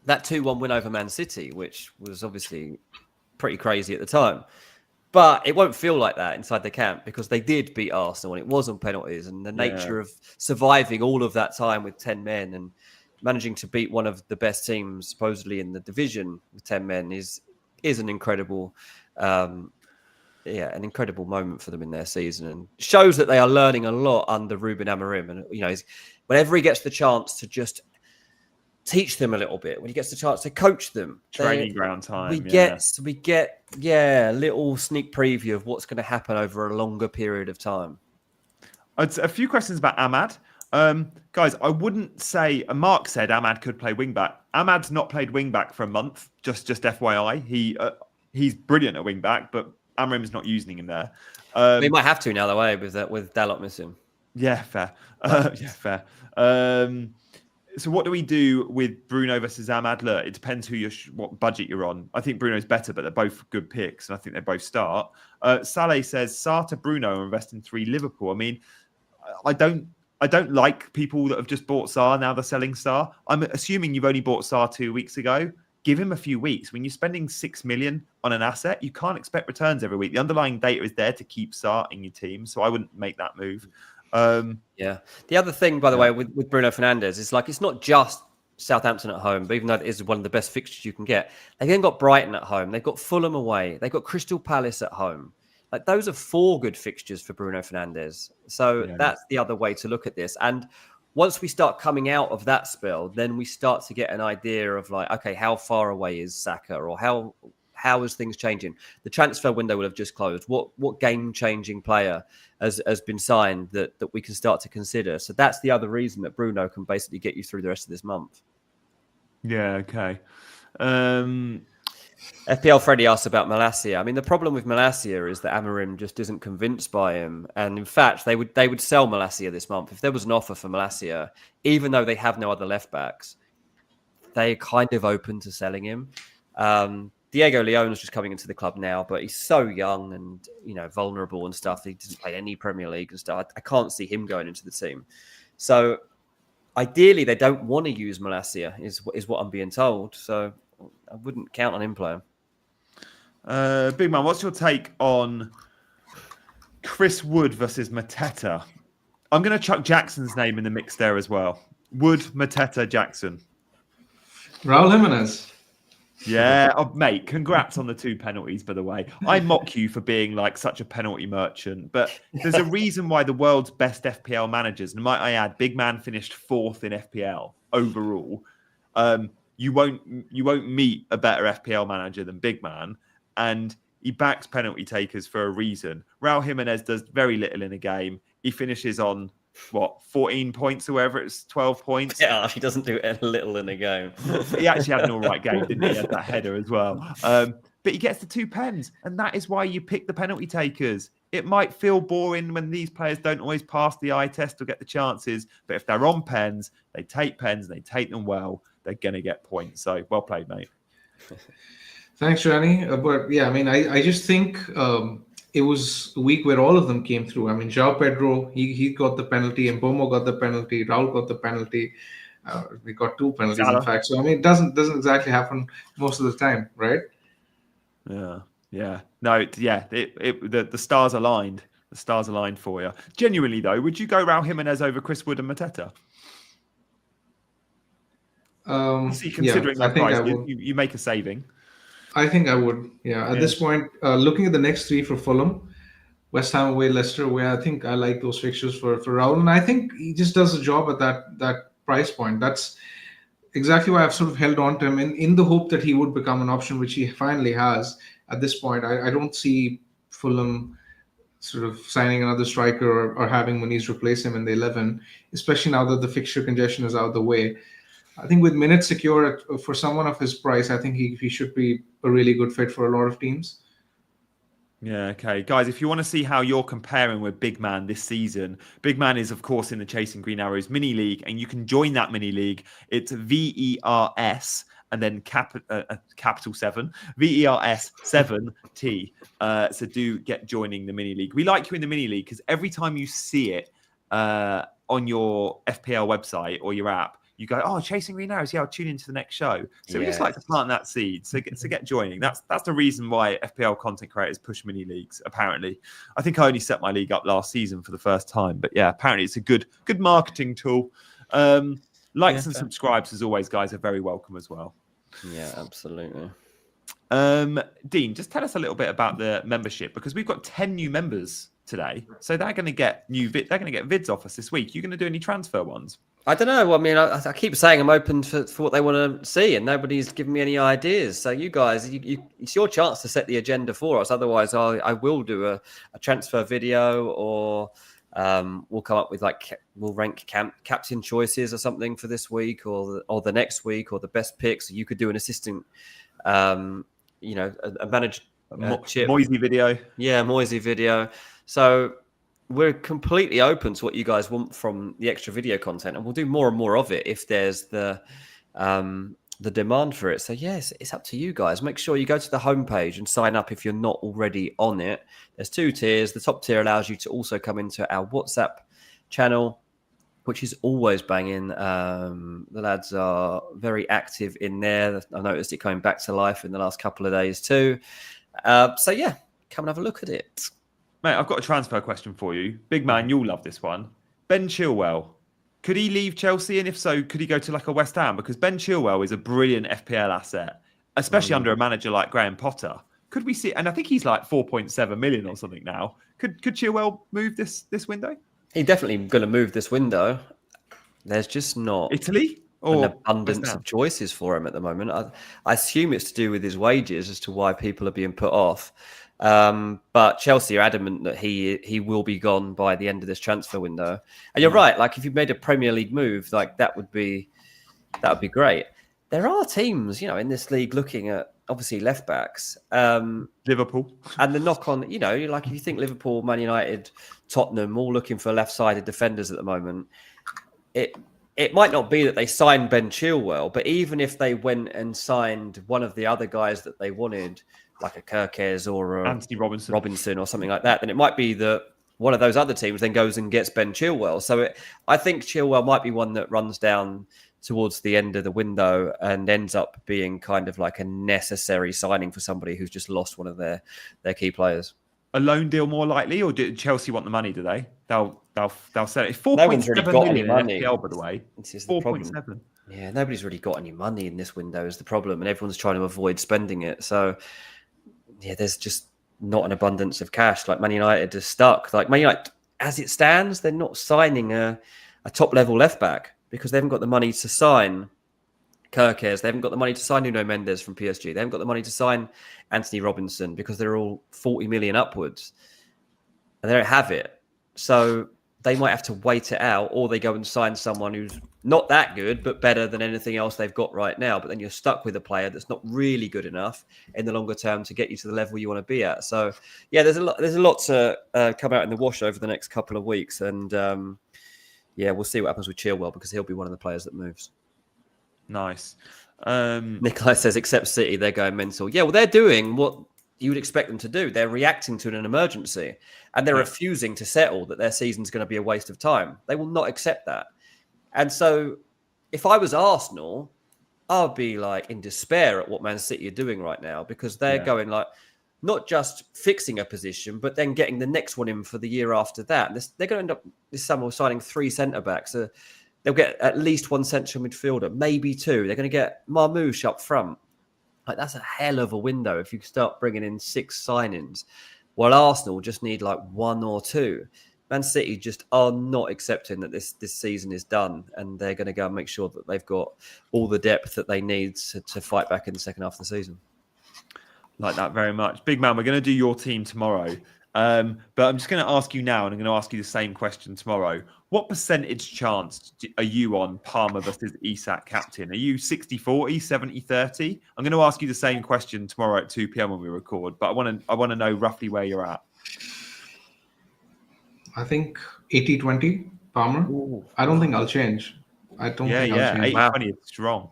that 2-1 win over Man City, which was obviously pretty crazy at the time. But it won't feel like that inside the camp because they did beat Arsenal, and it was on penalties, and the nature of surviving all of that time with 10 men and managing to beat one of the best teams supposedly in the division with 10 men is an incredible, an incredible moment for them in their season, and shows that they are learning a lot under Ruben Amorim. And whenever he gets the chance to just teach them a little bit, when he gets the chance to coach them, training ground time, we get a little sneak preview of what's going to happen over a longer period of time. A few questions about Ahmad. Guys, I wouldn't say. Mark said Ahmad could play wing back. Ahmad's not played wing back for a month. Just FYI, he's brilliant at wing back, but Amorim's not using him there. He might have to now, though, with Dalot missing. Yeah, fair. Fair. So what do we do with Bruno versus Ahmad? Look, it depends what budget you're on. I think Bruno's better, but they're both good picks, and I think they both start. Saleh says Sarr to Bruno or invest in 3 Liverpool. I mean, I don't like people that have just bought Sarr, now they're selling Sarr. I'm assuming you've only bought Sarr 2 weeks ago. Give him a few weeks. When you're spending 6 million on an asset, you can't expect returns every week. The underlying data is there to keep Sarr in your team, so I wouldn't make that move. Yeah. The other thing, by the way, with Bruno Fernandes is like, it's not just Southampton at home, but even though it is one of the best fixtures you can get, they've then got Brighton at home. They've got Fulham away. They've got Crystal Palace at home. Like, those are 4 good fixtures for Bruno Fernandes. So that's the other way to look at this. And once we start coming out of that spell, then we start to get an idea of like, okay, how far away is Saka, or how is things changing? The transfer window will have just closed. What game-changing player has been signed that we can start to consider? So that's the other reason that Bruno can basically get you through the rest of this month. Yeah, okay. FPL Freddy asked about Malacia. I mean, the problem with Malacia is that Amorim just isn't convinced by him. And in fact, they would sell Malacia this month. If there was an offer for Malacia, even though they have no other left-backs, they're kind of open to selling him. Diego Leone's just coming into the club now, but he's so young and, vulnerable and stuff. He doesn't play any Premier League and stuff. I can't see him going into the team. So ideally, they don't want to use Malacia, is what I'm being told. So I wouldn't count on him playing. Big man, what's your take on Chris Wood versus Mateta? I'm going to chuck Jackson's name in the mix there as well. Wood, Mateta, Jackson. Raul Jimenez. Yeah, mate, congrats on the 2 penalties, by the way. I mock you for being like such a penalty merchant, but there's a reason why the world's best FPL managers, and might I add, Big Man finished 4th in FPL overall. You won't meet a better FPL manager than Big Man, and he backs penalty takers for a reason. Raul Jimenez does very little in a game. He finishes on 14 points or whatever, it's 12 points. Yeah, he doesn't do a little in a game. He actually had an all right game, didn't he? He had that header as well. But he gets the 2 pens, and that is why you pick the penalty takers. It might feel boring when these players don't always pass the eye test or get the chances, but if they're on pens, they take them well, they're going to get points. So well played, mate. Thanks, Rani. But yeah, I mean, I just think it was a week where all of them came through. I mean, João Pedro, he got the penalty, and Mbomo got the penalty, Raul got the penalty. We got 2 penalties, in fact. So, I mean, it doesn't exactly happen most of the time, right? Yeah. No, the stars aligned. The stars aligned for you. Genuinely, though, would you go Raul Jimenez over Chris Wood and Mateta? Considering the price, you make a saving. I think I would. Yeah. At this point, looking at the next 3 for Fulham, West Ham away, Leicester away, I think I like those fixtures for Raul, and I think he just does a job at that price point. That's exactly why I've sort of held on to him in the hope that he would become an option, which he finally has. At this point, I don't see Fulham sort of signing another striker or having Muniz replace him in the 11, especially now that the fixture congestion is out of the way. I think with minutes secure for someone of his price, I think he should be a really good fit for a lot of teams. Yeah, okay. Guys, if you want to see how you're comparing with Big Man this season, Big Man is, of course, in the Chasing Green Arrows mini league, and you can join that mini league. It's VERS and then capital 7, VERS 7T. So do get joining the mini league. We like you in the mini league because every time you see it on your FPL website or your app, you go, oh, Chasing Green Arrows, yeah, I'll tune into the next show. So we just like to plant that seed. So get joining. That's the reason why FPL content creators push mini leagues, apparently. I think I only set my league up last season for the first time. But yeah, apparently it's a good marketing tool. Likes and subscribes, as always, guys, are very welcome as well. Yeah, absolutely. Dean, just tell us a little bit about the membership, because we've got 10 new members today. So they're going to get they're going to get vids off us this week. You going to do any transfer ones? I don't know. I mean, I keep saying I'm open for what they want to see, and nobody's giving me any ideas. So you guys, it's your chance to set the agenda for us. Otherwise, I will do a transfer video, or we'll come up with we'll rank captain choices or something for this week or the next week, or the best picks. You could do an assistant, a managed chip. Moisey video. Yeah, Moisey video. So we're completely open to what you guys want from the extra video content, and we'll do more and more of it if there's the demand for it. So yes, it's up to you guys. Make sure you go to the homepage and sign up if you're not already on it. There's 2 tiers. The top tier allows you to also come into our WhatsApp channel, which is always banging. The lads are very active in there. I noticed it coming back to life in the last couple of days too. So yeah, come and have a look at it. Mate, I've got a transfer question for you. Big man, you'll love this one. Ben Chilwell. Could he leave Chelsea? And if so, could he go to like a West Ham? Because Ben Chilwell is a brilliant FPL asset, especially under a manager like Graham Potter. Could we see? And I think he's like 4.7 million or something now. Could Chilwell move this window? He's definitely going to move this window. There's just not Italy or an abundance of choices for him at the moment. I assume it's to do with his wages as to why people are being put off. But Chelsea are adamant that he will be gone by the end of this transfer window. And you're right. Like if you made a Premier League move, like that would be great. There are teams, in this league looking at obviously left backs. Liverpool. And the knock on, like if you think Liverpool, Man United, Tottenham, all looking for left-sided defenders at the moment, it might not be that they signed Ben Chilwell, but even if they went and signed one of the other guys that they wanted, like a Kirkes or a Anthony Robinson or something like that, then it might be that one of those other teams then goes and gets Ben Chilwell. So I think Chilwell might be one that runs down towards the end of the window and ends up being kind of like a necessary signing for somebody who's just lost one of their key players. A loan deal more likely, or did Chelsea want the money? Do they? They'll sell it. It's 4.7 no one's really got any money. FPL, by the way. 4.7. Yeah, nobody's really got any money in this window is the problem, and everyone's trying to avoid spending it. So yeah, there's just not an abundance of cash. Like Man United is stuck. Like Man United, as it stands, they're not signing a top level left back because they haven't got the money to sign Kirkes. They haven't got the money to sign Nuno Mendes from PSG. They haven't got the money to sign Anthony Robinson because they're all 40 million upwards. And they don't have it. So they might have to wait it out, or they go and sign someone who's not that good, but better than anything else they've got right now. But then you're stuck with a player that's not really good enough in the longer term to get you to the level you want to be at. So yeah, there's a lot to come out in the wash over the next couple of weeks. And yeah, we'll see what happens with Chilwell because he'll be one of the players that moves. Nice. Nikolai says, except City, they're going mental. Yeah, well, they're doing what you would expect them to do. They're reacting to an emergency and they're refusing to settle that their season's going to be a waste of time. They will not accept that. And so if I was Arsenal, I'd be like in despair at what Man City are doing right now because they're going like not just fixing a position, but then getting the next one in for the year after that. They're going to end up this summer signing 3 centre-backs. They'll get at least 1 central midfielder, maybe 2. They're going to get Marmoush up front. Like that's a hell of a window if you start bringing in 6 signings. While Arsenal just need like 1 or 2. Man City just are not accepting that this season is done, and they're going to go and make sure that they've got all the depth that they need to fight back in the second half of the season. Like that very much. Big man, we're going to do your team tomorrow. But I'm just going to ask you now, and I'm going to ask you the same question tomorrow. What percentage chance are you on Palmer versus Isak captain? Are you 60-40, 70-30? I'm going to ask you the same question tomorrow at 2 p.m. when we record, but I want to know roughly where you're at. I think 80-20 Palmer. Ooh. I don't think I'll change. I'll change. 80-20 is strong.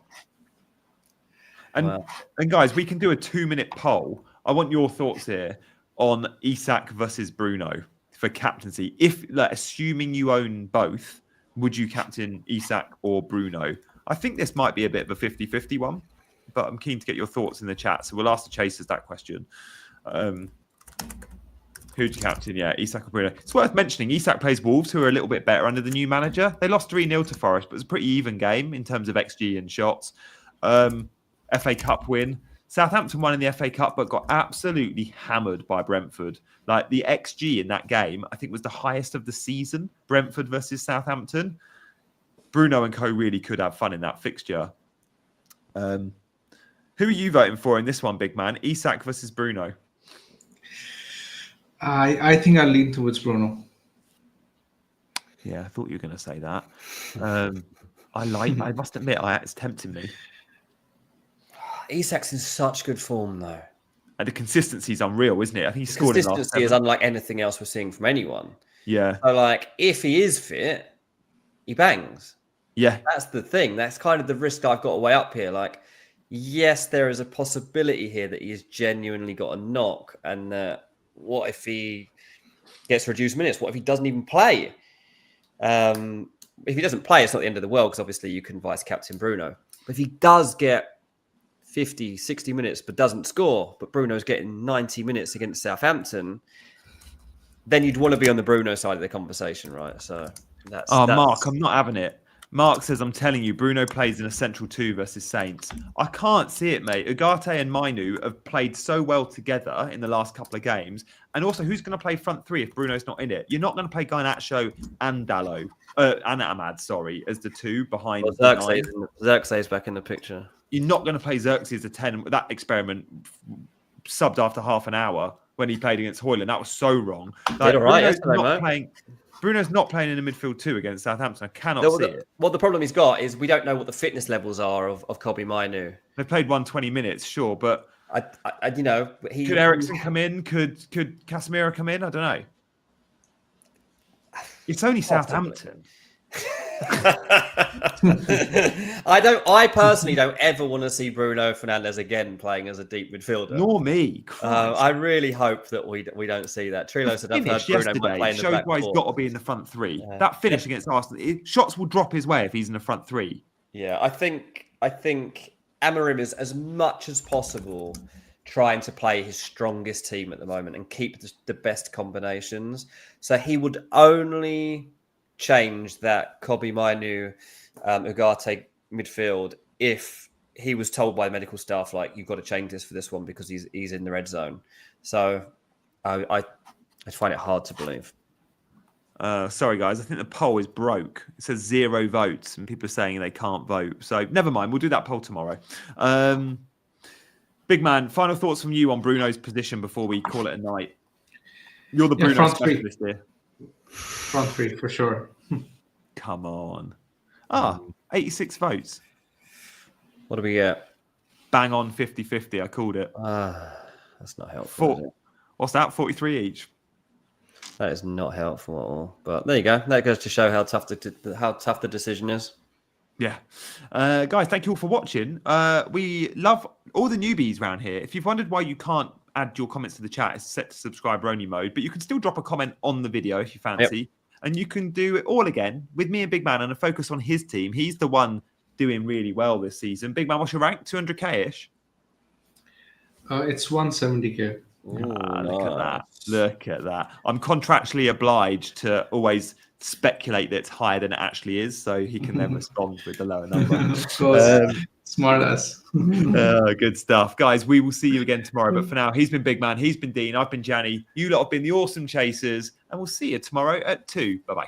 And guys, we can do a 2-minute poll. I want your thoughts here on Isak versus Bruno for captaincy. If, assuming you own both, would you captain Isak or Bruno? I think this might be a bit of a 50-50 one, but I'm keen to get your thoughts in the chat. So we'll ask the chasers that question. Who'd you captain? Yeah, Isak or Bruno. It's worth mentioning, Isak plays Wolves, who are a little bit better under the new manager. They lost 3-0 to Forest, but it's a pretty even game in terms of XG and shots. FA Cup win. Southampton won in the FA Cup, but got absolutely hammered by Brentford. Like the XG in that game, I think was the highest of the season. Brentford versus Southampton. Bruno and co really could have fun in that fixture. Who are you voting for in this one, big man? Isak versus Bruno. I think I'll lean towards Bruno. Yeah, I thought you were going to say that. I must admit, it's tempting me. Isak's in such good form, though. And the consistency is unreal, isn't it? I think he's scored. Consistency is unlike anything else we're seeing from anyone. Yeah. So, like, if he is fit, he bangs. Yeah. That's the thing. That's kind of the risk I've got to weigh up here. Like, yes, there is a possibility here that he has genuinely got a knock. And what if he gets reduced minutes? What if he doesn't even play? If he doesn't play, it's not the end of the world, because obviously you can vice captain Bruno. But if he does get 50, 60 minutes but doesn't score, but Bruno's getting 90 minutes against Southampton, then you'd want to be on the Bruno side of the conversation, right? So that's... Mark, I'm not having it. Mark says, I'm telling you, Bruno plays in a central 2 versus Saints. I can't see it, mate. Ugarte and Mainu have played so well together in the last couple of games. And also, who's going to play front 3 if Bruno's not in it? You're not going to play Garnacho and Dalot, and Ahmad, as the 2 behind. Well, Xerxes back in the picture. You're not going to play Xerxes as a 10. That experiment subbed after half an hour when he played against Hoyland. That was so wrong. Like, Bruno's not playing in the midfield 2 against Southampton. I cannot see it. Well, the problem he's got is we don't know what the fitness levels are of Kobbie Mainoo. They played 120 minutes, sure, but could Eriksen come in? Could Casemiro come in? I don't know. It's only Southampton. I personally don't ever want to see Bruno Fernandes again playing as a deep midfielder. Nor me. I really hope that we don't see that. Trilo said I've heard Bruno might play in the back why he's four. got to be in the front 3. That finish against Arsenal, shots will drop his way if he's in the front 3. Yeah, I think Amorim is, as much as possible, trying to play his strongest team at the moment and keep the best combinations. So he would only change that Kobbie Mainoo, Ugarte midfield if he was told by the medical staff, like, you've got to change this for this one because he's in the red zone. So I find it hard to believe. Sorry, guys. I think the poll is broke. It says 0 votes, and people are saying they can't vote. So never mind. We'll do that poll tomorrow. Big man, final thoughts from you on Bruno's position before we call it a night. You're the Bruno specialist here. Front 3, for sure. Come on. 86 votes. What do we get? Bang on 50-50. I called it. That's not helpful. What's that? 43 each. That is not helpful at all. But there you go. That goes to show how tough the decision is. Yeah. Guys, thank you all for watching. We love all the newbies around here. If you've wondered why you can't add your comments to the chat, it's set to subscribe only mode, but you can still drop a comment on the video if you fancy. Yep. And you can do it all again with me and Big Man and a focus on his team. He's the one doing really well this season. Big Man, what's your rank? 200k-ish? It's 170k. Look at that. Look at that. I'm contractually obliged to always speculate that it's higher than it actually is, so he can then respond with the lower number. Of course. Smart ass. Good stuff. Guys, we will see you again tomorrow. But for now, he's been Big Man. He's been Dean. I've been Janny. You lot have been the Awesome Chasers. And we'll see you tomorrow at 2. Bye-bye.